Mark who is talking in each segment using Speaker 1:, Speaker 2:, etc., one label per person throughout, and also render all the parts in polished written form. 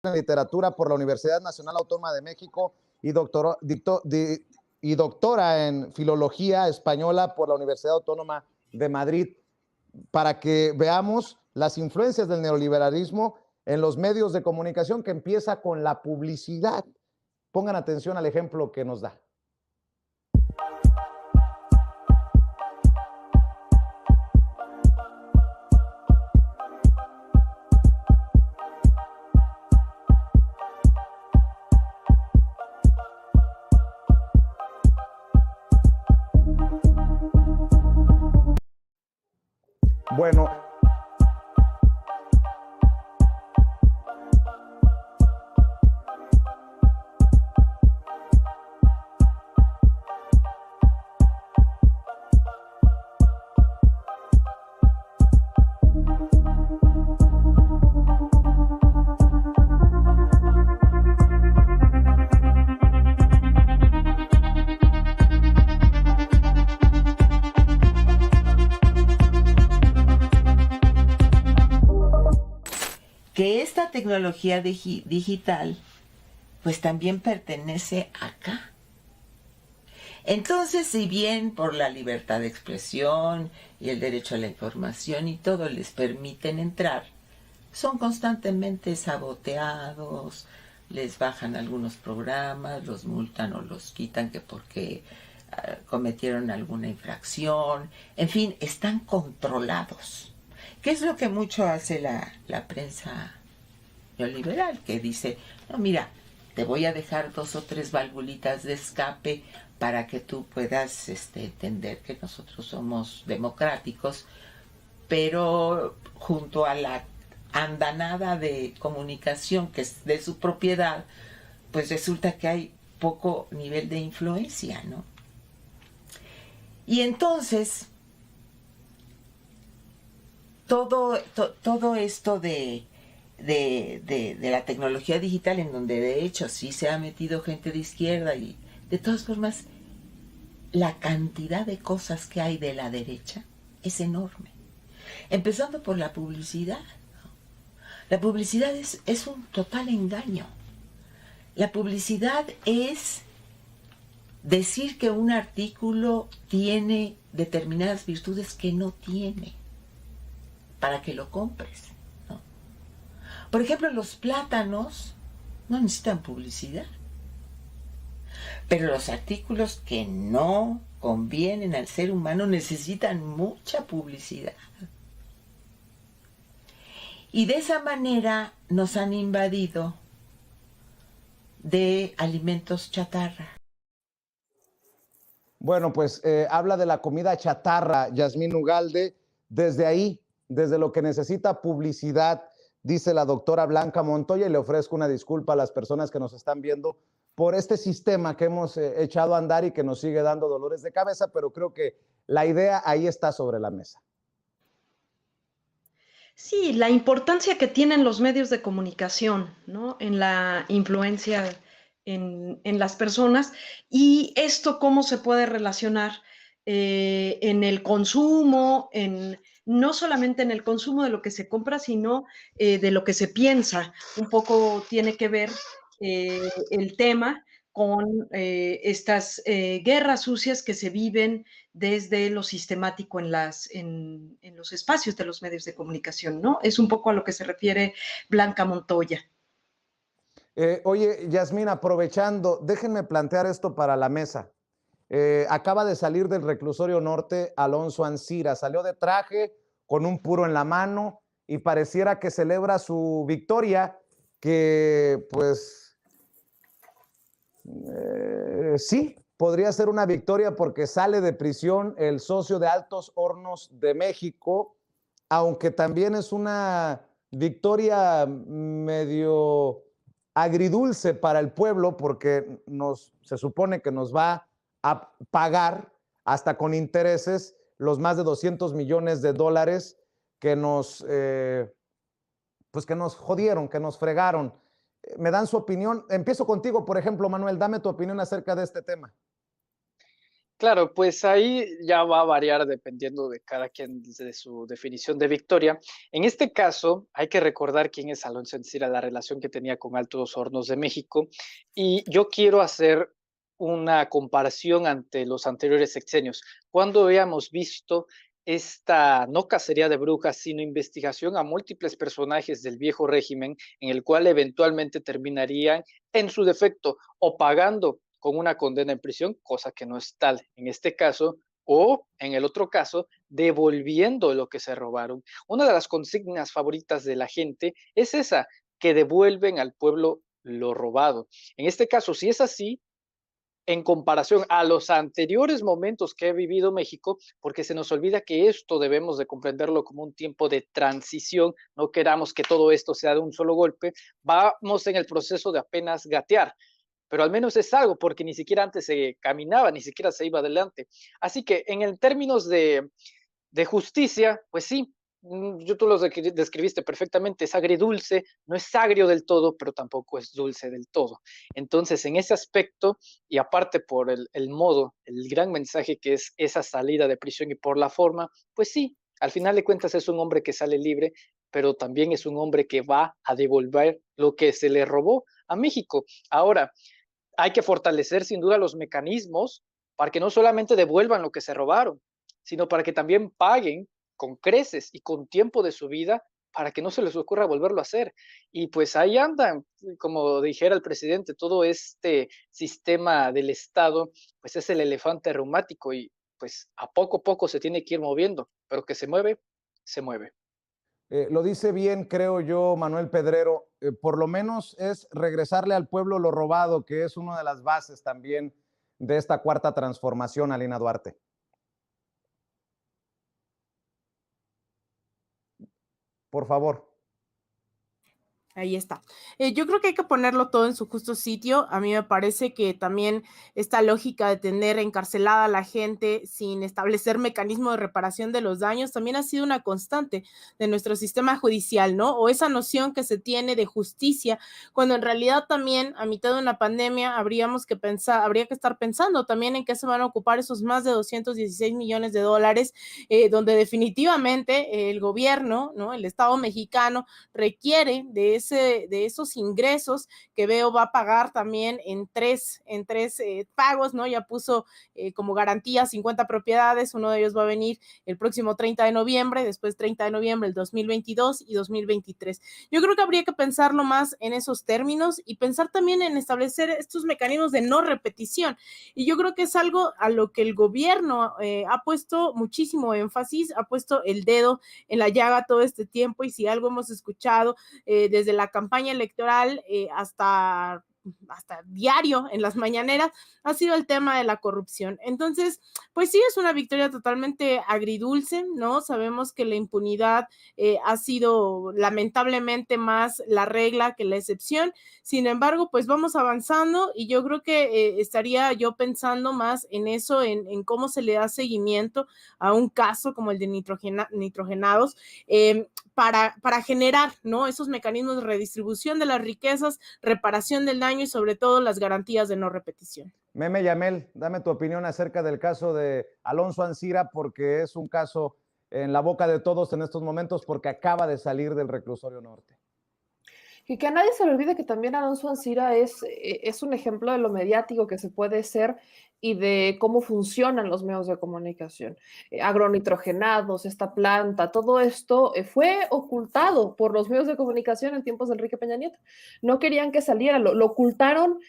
Speaker 1: en Literatura por la Universidad Nacional Autónoma de México y doctora en Filología Española por la Universidad Autónoma de Madrid, para que veamos las influencias del neoliberalismo en los medios de comunicación, que empieza con la publicidad. Pongan atención al ejemplo que nos da. Bueno,
Speaker 2: que esta tecnología digital pues también pertenece acá. Entonces, si bien por la libertad de expresión y el derecho a la información y todo les permiten entrar, son constantemente saboteados, les bajan algunos programas, los multan o los quitan que porque cometieron alguna infracción, en fin, están controlados. ¿Qué es lo que mucho hace la prensa neoliberal? Que dice, no, mira, te voy a dejar 2 o 3 valvulitas de escape para que tú puedas entender que nosotros somos democráticos, pero junto a la andanada de comunicación que es de su propiedad, pues resulta que hay poco nivel de influencia, ¿no? Y entonces todo esto de la tecnología digital, en donde de hecho sí se ha metido gente de izquierda, y de todas formas la cantidad de cosas que hay de la derecha es enorme, empezando por la publicidad, ¿no? La publicidad es un total engaño. La publicidad es decir que un artículo tiene determinadas virtudes que no tiene, para que lo compres, ¿no? Por ejemplo, los plátanos no necesitan publicidad, pero los artículos que no convienen al ser humano necesitan mucha publicidad. Y de esa manera nos han invadido de alimentos chatarra.
Speaker 1: Bueno, pues habla de la comida chatarra, Yasmín Ugalde, desde ahí, desde lo que necesita publicidad, dice la doctora Blanca Montoya, y le ofrezco una disculpa a las personas que nos están viendo por este sistema que hemos echado a andar y que nos sigue dando dolores de cabeza, pero creo que la idea ahí está sobre la mesa.
Speaker 3: Sí, la importancia que tienen los medios de comunicación, ¿no? En la influencia en las personas, y esto cómo se puede relacionar en el consumo, no solamente en el consumo de lo que se compra, sino de lo que se piensa. Un poco tiene que ver el tema con estas guerras sucias que se viven desde lo sistemático en los espacios de los medios de comunicación, ¿no? Es un poco a lo que se refiere Blanca Montoya.
Speaker 1: Oye, Yasmín, aprovechando, déjenme plantear esto para la mesa. Acaba de salir del reclusorio norte Alonso Ancira, salió de traje con un puro en la mano y pareciera que celebra su victoria, que pues sí, podría ser una victoria porque sale de prisión el socio de Altos Hornos de México, aunque también es una victoria medio agridulce para el pueblo, porque se supone que nos va a pagar hasta con intereses los más de 200 millones de dólares que pues que nos jodieron, que nos fregaron. Me dan su opinión. Empiezo contigo, por ejemplo, Manuel, dame tu opinión acerca de este tema.
Speaker 4: Claro, pues ahí ya va a variar dependiendo de cada quien de su definición de victoria. En este caso, hay que recordar quién es Alonso Ancira, la relación que tenía con Altos Hornos de México, y yo quiero hacer una comparación ante los anteriores sexenios. Cuando habíamos visto esta no cacería de brujas, sino investigación a múltiples personajes del viejo régimen, en el cual eventualmente terminarían, en su defecto, o pagando con una condena en prisión, cosa que no es tal en este caso, o en el otro caso, devolviendo lo que se robaron. Una de las consignas favoritas de la gente es esa, que devuelven al pueblo lo robado. En este caso, si es así, en comparación a los anteriores momentos que ha vivido México, porque se nos olvida que esto debemos de comprenderlo como un tiempo de transición, no queramos que todo esto sea de un solo golpe, vamos en el proceso de apenas gatear, pero al menos es algo, porque ni siquiera antes se caminaba, ni siquiera se iba adelante. Así que en el términos de justicia, pues sí, tú lo describiste perfectamente, es agridulce, no es agrio del todo, pero tampoco es dulce del todo. Entonces, en ese aspecto, y aparte por el modo, el gran mensaje que es esa salida de prisión y por la forma, pues sí, al final de cuentas es un hombre que sale libre, pero también es un hombre que va a devolver lo que se le robó a México. Ahora, hay que fortalecer sin duda los mecanismos para que no solamente devuelvan lo que se robaron, sino para que también paguen con creces y con tiempo de su vida para que no se les ocurra volverlo a hacer. Y pues ahí andan, como dijera el presidente, todo este sistema del Estado, pues es el elefante reumático y pues a poco se tiene que ir moviendo, pero que se mueve, se mueve.
Speaker 1: Lo dice bien, creo yo, Manuel Pedrero, por lo menos es regresarle al pueblo lo robado, que es una de las bases también de esta cuarta transformación, Alina Duarte. Por favor.
Speaker 5: Ahí está. Yo creo que hay que ponerlo todo en su justo sitio. A mí me parece que también esta lógica de tener encarcelada a la gente sin establecer mecanismo de reparación de los daños también ha sido una constante de nuestro sistema judicial, ¿no? O esa noción que se tiene de justicia, cuando en realidad también a mitad de una pandemia habría que estar pensando también en qué se van a ocupar esos más de 216 millones de dólares, donde definitivamente el gobierno, ¿no? El Estado mexicano requiere de esos ingresos que veo va a pagar también en tres pagos, ¿no? Ya puso como garantía 50 propiedades, uno de ellos va a venir el próximo 30 de noviembre, después 30 de noviembre el 2022 y 2023. Yo creo que habría que pensarlo más en esos términos y pensar también en establecer estos mecanismos de no repetición. Y yo creo que es algo a lo que el gobierno ha puesto muchísimo énfasis, ha puesto el dedo en la llaga todo este tiempo, y si algo hemos escuchado desde la campaña electoral hasta diario en las mañaneras, ha sido el tema de la corrupción. Entonces, pues sí, es una victoria totalmente agridulce, ¿no? Sabemos que la impunidad ha sido lamentablemente más la regla que la excepción. Sin embargo, pues vamos avanzando y yo creo que estaría yo pensando más en eso, en cómo se le da seguimiento a un caso como el de nitrogenados, para generar, ¿no? Esos mecanismos de redistribución de las riquezas, reparación del daño y sobre todo las garantías de no repetición.
Speaker 1: Meme Yamel, dame tu opinión acerca del caso de Alonso Ancira, porque es un caso en la boca de todos en estos momentos porque acaba de salir del reclusorio norte.
Speaker 6: Y que a nadie se le olvide que también Alonso Ancira es un ejemplo de lo mediático que se puede ser y de cómo funcionan los medios de comunicación. Agronitrogenados, esta planta, todo esto fue ocultado por los medios de comunicación en tiempos de Enrique Peña Nieto. No querían que saliera, lo ocultaron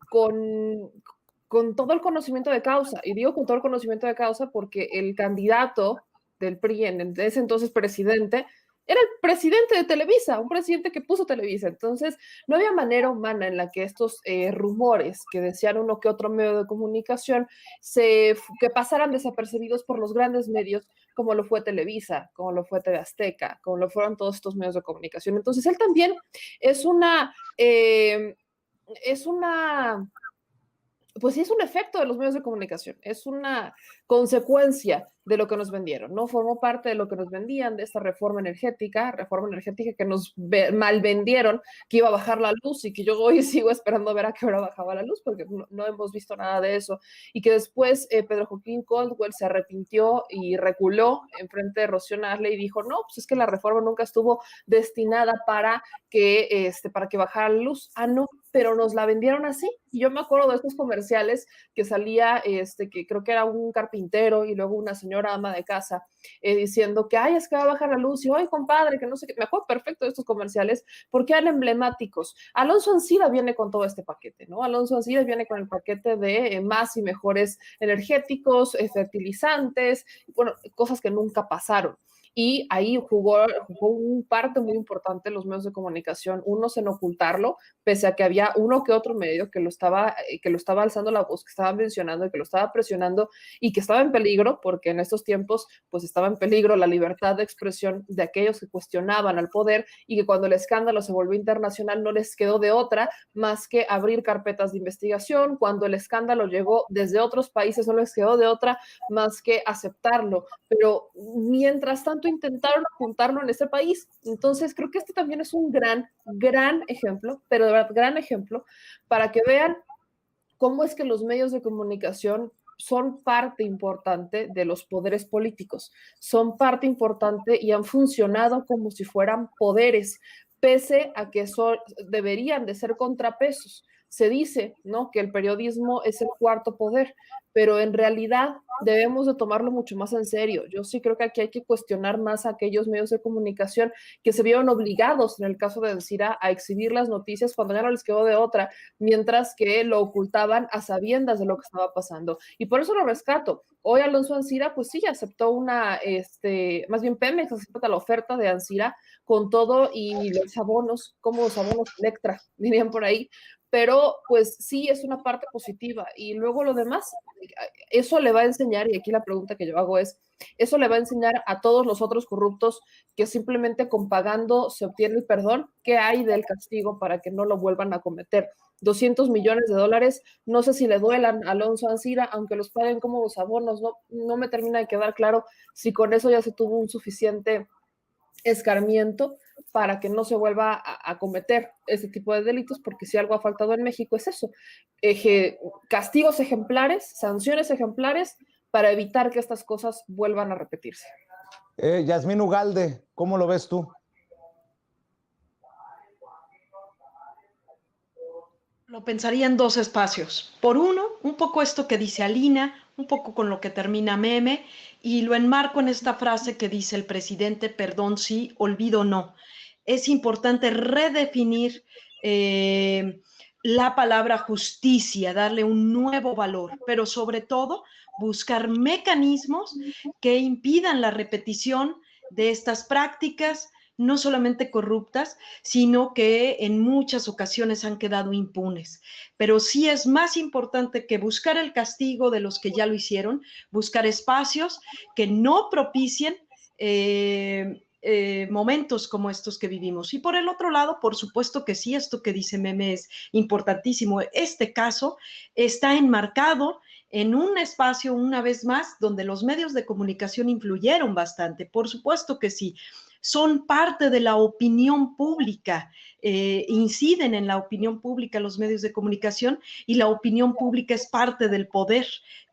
Speaker 6: con todo el conocimiento de causa. Y digo con todo el conocimiento de causa porque el candidato del PRI, en ese entonces presidente, era el presidente de Televisa, un presidente que puso Televisa. Entonces, no había manera humana en la que estos rumores que decían uno que otro medio de comunicación que pasaran desapercibidos por los grandes medios, como lo fue Televisa, como lo fue TV Azteca, como lo fueron todos estos medios de comunicación. Entonces, él también es una pues sí es un efecto de los medios de comunicación, es una consecuencia de lo que nos vendieron, ¿no? Formó parte de lo que nos vendían, de esta reforma energética que nos mal vendieron, que iba a bajar la luz y que yo hoy sigo esperando ver a qué hora bajaba la luz, porque no hemos visto nada de eso, y que después Pedro Joaquín Caldwell se arrepintió y reculó en frente de Rocío Nale y dijo, no, pues es que la reforma nunca estuvo destinada para que bajara la luz. Ah, no, pero nos la vendieron así. Y yo me acuerdo de estos comerciales que salía, que creo que era un carpintero y luego una señora ama de casa diciendo que, ay, es que va a bajar la luz y, ay, compadre, que no sé qué. Me acuerdo perfecto de estos comerciales porque eran emblemáticos. Alonso Ancira viene con todo este paquete, ¿no? Alonso Ancira viene con el paquete de más y mejores energéticos, fertilizantes, bueno, cosas que nunca pasaron. Y ahí jugó un parte muy importante los medios de comunicación, unos en ocultarlo, pese a que había uno que otro medio que lo estaba alzando la voz, que estaba mencionando y que lo estaba presionando y que estaba en peligro, porque en estos tiempos pues estaba en peligro la libertad de expresión de aquellos que cuestionaban al poder, y que cuando el escándalo se volvió internacional no les quedó de otra más que abrir carpetas de investigación. Cuando el escándalo llegó desde otros países no les quedó de otra más que aceptarlo, pero mientras tanto intentaron juntarlo en ese país. Entonces creo que este también es un gran ejemplo, pero de verdad gran ejemplo, para que vean cómo es que los medios de comunicación son parte importante de los poderes políticos, son parte importante y han funcionado como si fueran poderes, pese a que deberían de ser contrapesos. Se dice, ¿no?, que el periodismo es el cuarto poder, pero en realidad debemos de tomarlo mucho más en serio. Yo sí creo que aquí hay que cuestionar más a aquellos medios de comunicación que se vieron obligados, en el caso de Ancira, a exhibir las noticias cuando ya no les quedó de otra, mientras que lo ocultaban a sabiendas de lo que estaba pasando. Y por eso lo rescato. Hoy Alonso Ancira, pues sí, aceptó más bien Pemex acepta la oferta de Ancira con todo y los abonos, como los abonos Electra, dirían por ahí, pero pues sí es una parte positiva. Y luego lo demás, eso le va a enseñar, y aquí la pregunta que yo hago es, eso le va a enseñar a todos los otros corruptos que simplemente con pagando se obtiene el perdón. ¿Qué hay del castigo para que no lo vuelvan a cometer? 200 millones de dólares, no sé si le duelan a Alonso Ancira, aunque los paguen como los abonos, no me termina de quedar claro si con eso ya se tuvo un suficiente escarmiento para que no se vuelva a cometer ese tipo de delitos, porque si algo ha faltado en México es eso, castigos ejemplares, sanciones ejemplares para evitar que estas cosas vuelvan a repetirse.
Speaker 1: Yasmín Ugalde, ¿cómo lo ves tú?
Speaker 3: Lo pensaría en dos espacios. Por uno, un poco esto que dice Alina, un poco con lo que termina Meme, y lo enmarco en esta frase que dice el presidente: perdón sí, olvido no. Es importante redefinir la palabra justicia, darle un nuevo valor, pero sobre todo buscar mecanismos que impidan la repetición de estas prácticas, no solamente corruptas, sino que en muchas ocasiones han quedado impunes. Pero sí es más importante que buscar el castigo de los que ya lo hicieron, buscar espacios que no propicien momentos como estos que vivimos. Y por el otro lado, por supuesto que sí, esto que dice Meme es importantísimo. Este caso está enmarcado en un espacio, una vez más, donde los medios de comunicación influyeron bastante. Por supuesto que sí. Son parte de la opinión pública, inciden en la opinión pública los medios de comunicación, y la opinión pública es parte del poder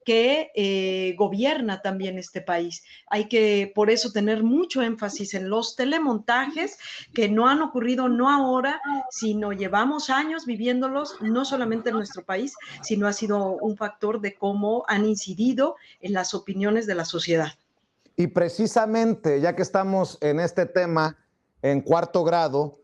Speaker 3: que gobierna también este país. Hay que, por eso, tener mucho énfasis en los telemontajes que no han ocurrido no ahora, sino llevamos años viviéndolos, no solamente en nuestro país, sino ha sido un factor de cómo han incidido en las opiniones de la sociedad.
Speaker 1: Y precisamente, ya que estamos en este tema, en Cuarto Grado,